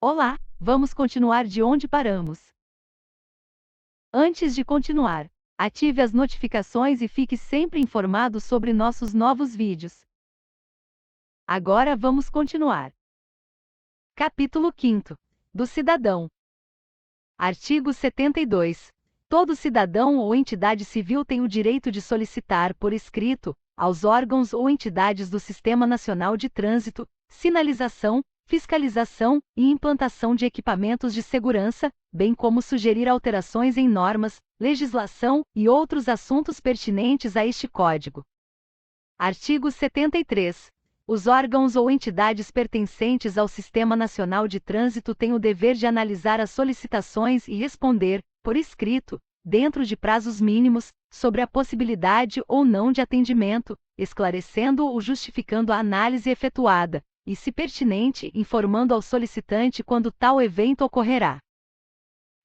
Olá, vamos continuar de onde paramos. Antes de continuar, ative as notificações e fique sempre informado sobre nossos novos vídeos. Agora vamos continuar. Capítulo 5. Do cidadão. Artigo 72. Todo cidadão ou entidade civil tem o direito de solicitar por escrito, aos órgãos ou entidades do Sistema Nacional de Trânsito, sinalização, fiscalização e implantação de equipamentos de segurança, bem como sugerir alterações em normas, legislação e outros assuntos pertinentes a este Código. Artigo 73. Os órgãos ou entidades pertencentes ao Sistema Nacional de Trânsito têm o dever de analisar as solicitações e responder, por escrito, dentro de prazos mínimos, sobre a possibilidade ou não de atendimento, esclarecendo ou justificando a análise efetuada, e, se pertinente, informando ao solicitante quando tal evento ocorrerá.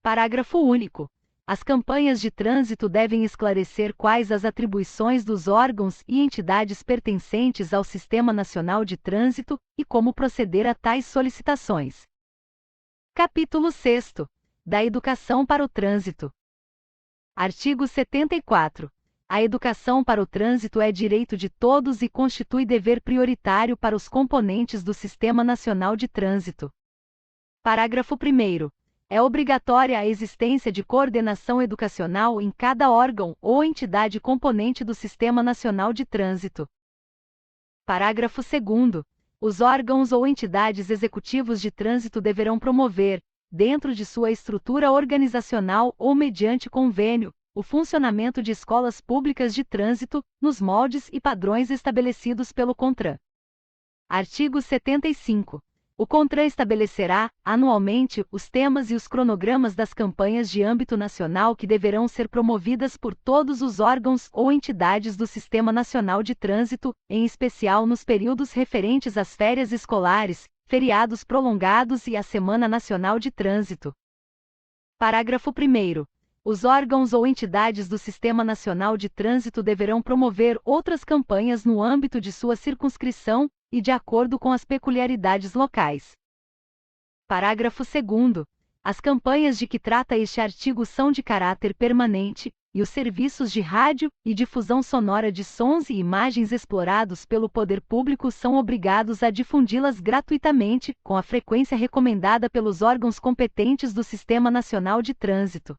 Parágrafo único. As campanhas de trânsito devem esclarecer quais as atribuições dos órgãos e entidades pertencentes ao Sistema Nacional de Trânsito e como proceder a tais solicitações. Capítulo 6. Da Educação para o Trânsito. Artigo 74. A educação para o trânsito é direito de todos e constitui dever prioritário para os componentes do Sistema Nacional de Trânsito. Parágrafo 1º. É obrigatória a existência de coordenação educacional em cada órgão ou entidade componente do Sistema Nacional de Trânsito. Parágrafo 2º. Os órgãos ou entidades executivos de trânsito deverão promover, dentro de sua estrutura organizacional ou mediante convênio, o funcionamento de escolas públicas de trânsito, nos moldes e padrões estabelecidos pelo CONTRAN. Artigo 75. O CONTRAN estabelecerá, anualmente, os temas e os cronogramas das campanhas de âmbito nacional que deverão ser promovidas por todos os órgãos ou entidades do Sistema Nacional de Trânsito, em especial nos períodos referentes às férias escolares, feriados prolongados e à Semana Nacional de Trânsito. Parágrafo 1º. Os órgãos ou entidades do Sistema Nacional de Trânsito deverão promover outras campanhas no âmbito de sua circunscrição e de acordo com as peculiaridades locais. Parágrafo 2º. As campanhas de que trata este artigo são de caráter permanente, e os serviços de rádio e difusão sonora de sons e imagens explorados pelo poder público são obrigados a difundi-las gratuitamente, com a frequência recomendada pelos órgãos competentes do Sistema Nacional de Trânsito.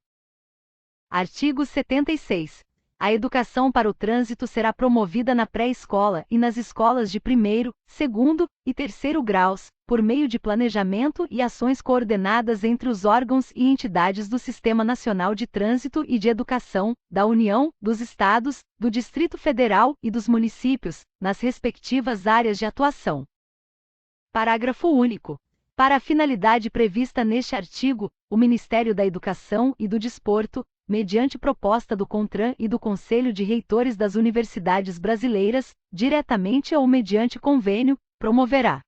Artigo 76. A educação para o trânsito será promovida na pré-escola e nas escolas de primeiro, segundo e terceiro graus, por meio de planejamento e ações coordenadas entre os órgãos e entidades do Sistema Nacional de Trânsito e de Educação, da União, dos Estados, do Distrito Federal e dos municípios, nas respectivas áreas de atuação. Parágrafo único. Para a finalidade prevista neste artigo, o Ministério da Educação e do Desporto, mediante proposta do CONTRAN e do Conselho de Reitores das Universidades Brasileiras, diretamente ou mediante convênio, promoverá.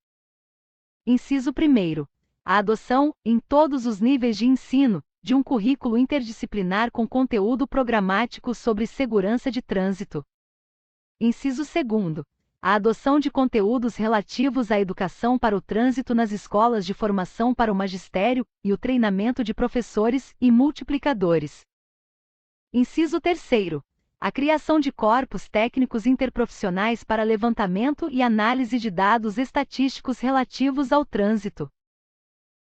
Inciso 1º. A adoção, em todos os níveis de ensino, de um currículo interdisciplinar com conteúdo programático sobre segurança de trânsito. Inciso 2º. A adoção de conteúdos relativos à educação para o trânsito nas escolas de formação para o magistério e o treinamento de professores e multiplicadores. Inciso 3º. A criação de corpos técnicos interprofissionais para levantamento e análise de dados estatísticos relativos ao trânsito.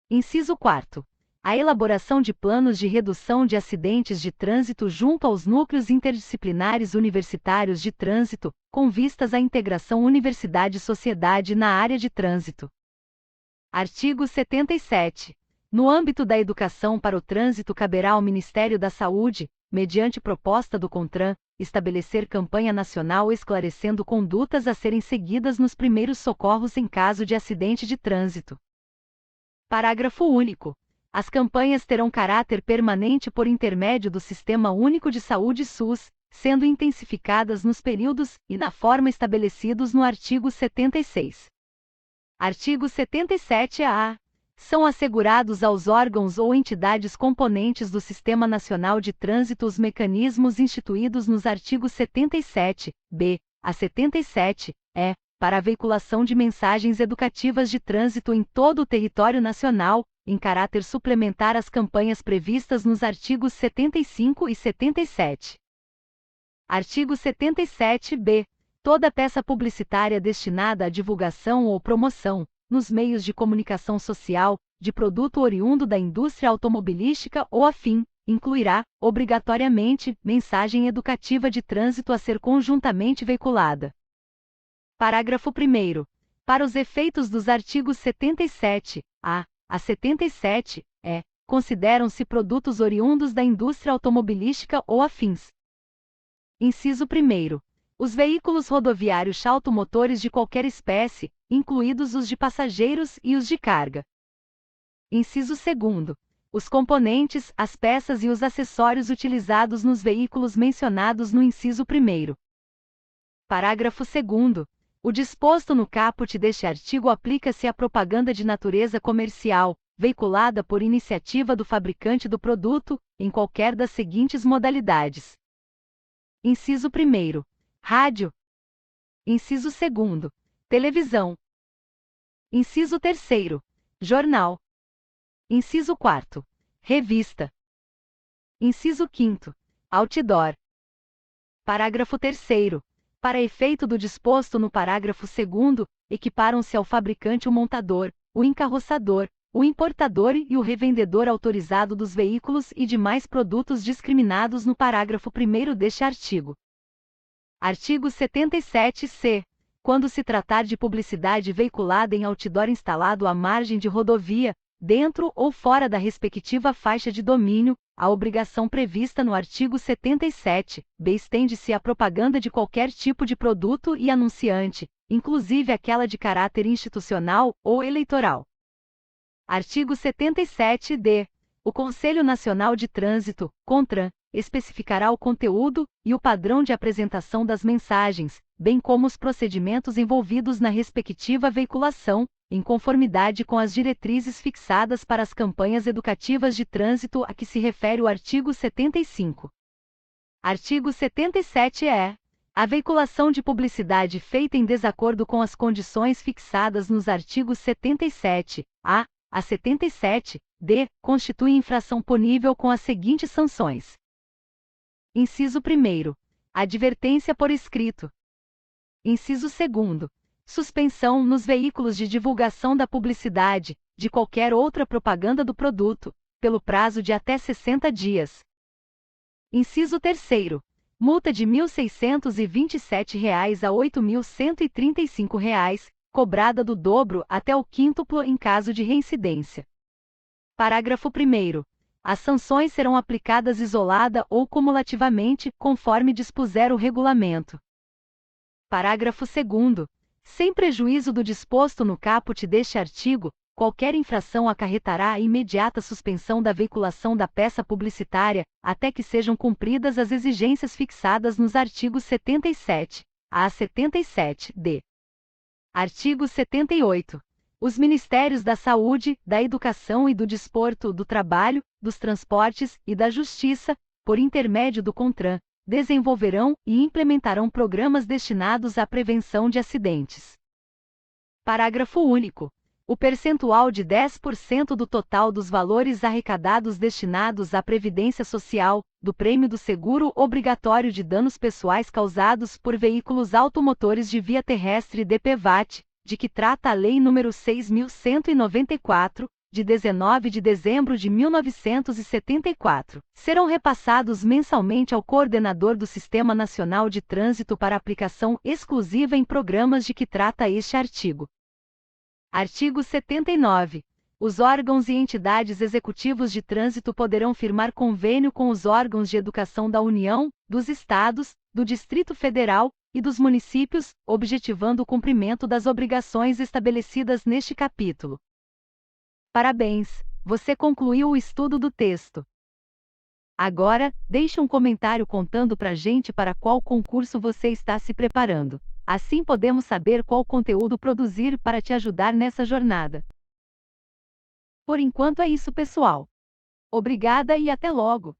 Inciso 4º. A elaboração de planos de redução de acidentes de trânsito junto aos núcleos interdisciplinares universitários de trânsito, com vistas à integração universidade-sociedade na área de trânsito. Artigo 77. No âmbito da educação para o trânsito caberá ao Ministério da Saúde, mediante proposta do CONTRAN, estabelecer campanha nacional esclarecendo condutas a serem seguidas nos primeiros socorros em caso de acidente de trânsito. Parágrafo único. As campanhas terão caráter permanente por intermédio do Sistema Único de Saúde SUS, sendo intensificadas nos períodos e na forma estabelecidos no artigo 76. Artigo 77-A. São assegurados aos órgãos ou entidades componentes do Sistema Nacional de Trânsito os mecanismos instituídos nos artigos 77, b, a 77, e, para a veiculação de mensagens educativas de trânsito em todo o território nacional, em caráter suplementar às campanhas previstas nos artigos 75 e 77. Artigo 77-B. Toda peça publicitária destinada à divulgação ou promoção, nos meios de comunicação social, de produto oriundo da indústria automobilística ou afim, incluirá, obrigatoriamente, mensagem educativa de trânsito a ser conjuntamente veiculada. Parágrafo 1º. Para os efeitos dos artigos 77-A a 77-E, consideram-se produtos oriundos da indústria automobilística ou afins. Inciso 1º. Os veículos rodoviários automotores de qualquer espécie, incluídos os de passageiros e os de carga. Inciso 2º. Os componentes, as peças e os acessórios utilizados nos veículos mencionados no inciso 1º. Parágrafo 2º. O disposto no caput deste artigo aplica-se à propaganda de natureza comercial, veiculada por iniciativa do fabricante do produto, em qualquer das seguintes modalidades. Inciso 1º. Rádio. Inciso 2º. Televisão. Inciso 3º. Jornal. Inciso 4º. Revista. Inciso 5º. Outdoor. Parágrafo 3º. Para efeito do disposto no parágrafo 2º, equiparam-se ao fabricante o montador, o encarroçador, o importador e o revendedor autorizado dos veículos e demais produtos discriminados no parágrafo 1º deste artigo. Artigo 77-C. Quando se tratar de publicidade veiculada em outdoor instalado à margem de rodovia, dentro ou fora da respectiva faixa de domínio, a obrigação prevista no artigo 77-B estende-se à propaganda de qualquer tipo de produto e anunciante, inclusive aquela de caráter institucional ou eleitoral. Artigo 77-D. O Conselho Nacional de Trânsito, CONTRAN, especificará o conteúdo e o padrão de apresentação das mensagens, bem como os procedimentos envolvidos na respectiva veiculação, em conformidade com as diretrizes fixadas para as campanhas educativas de trânsito a que se refere o artigo 75. Artigo 77-E. A veiculação de publicidade feita em desacordo com as condições fixadas nos artigos 77-A a 77-D constitui infração punível com as seguintes sanções. Inciso 1º. Advertência por escrito. Inciso 2º. Suspensão nos veículos de divulgação da publicidade, de qualquer outra propaganda do produto, pelo prazo de até 60 dias. Inciso 3º. Multa de R$ 1.627 a R$ 8.135, cobrada do dobro até o quíntuplo em caso de reincidência. Parágrafo 1º. As sanções serão aplicadas isolada ou cumulativamente, conforme dispuser o regulamento. Parágrafo 2º. Sem prejuízo do disposto no caput deste artigo, qualquer infração acarretará a imediata suspensão da veiculação da peça publicitária, até que sejam cumpridas as exigências fixadas nos artigos 77-A a 77-D. Artigo 78. Os Ministérios da Saúde, da Educação e do Desporto, do Trabalho, dos Transportes e da Justiça, por intermédio do CONTRAN, desenvolverão e implementarão programas destinados à prevenção de acidentes. Parágrafo único. O percentual de 10% do total dos valores arrecadados destinados à Previdência Social, do prêmio do seguro obrigatório de danos pessoais causados por veículos automotores de via terrestre DPVAT, de que trata a Lei nº 6.194, de 19 de dezembro de 1974, serão repassados mensalmente ao coordenador do Sistema Nacional de Trânsito para aplicação exclusiva em programas de que trata este artigo. Artigo 79. Os órgãos e entidades executivos de trânsito poderão firmar convênio com os órgãos de educação da União, dos Estados, do Distrito Federal e dos municípios, objetivando o cumprimento das obrigações estabelecidas neste capítulo. Parabéns! Você concluiu o estudo do texto. Agora, deixe um comentário contando pra gente para qual concurso você está se preparando. Assim podemos saber qual conteúdo produzir para te ajudar nessa jornada. Por enquanto é isso, pessoal. Obrigada e até logo!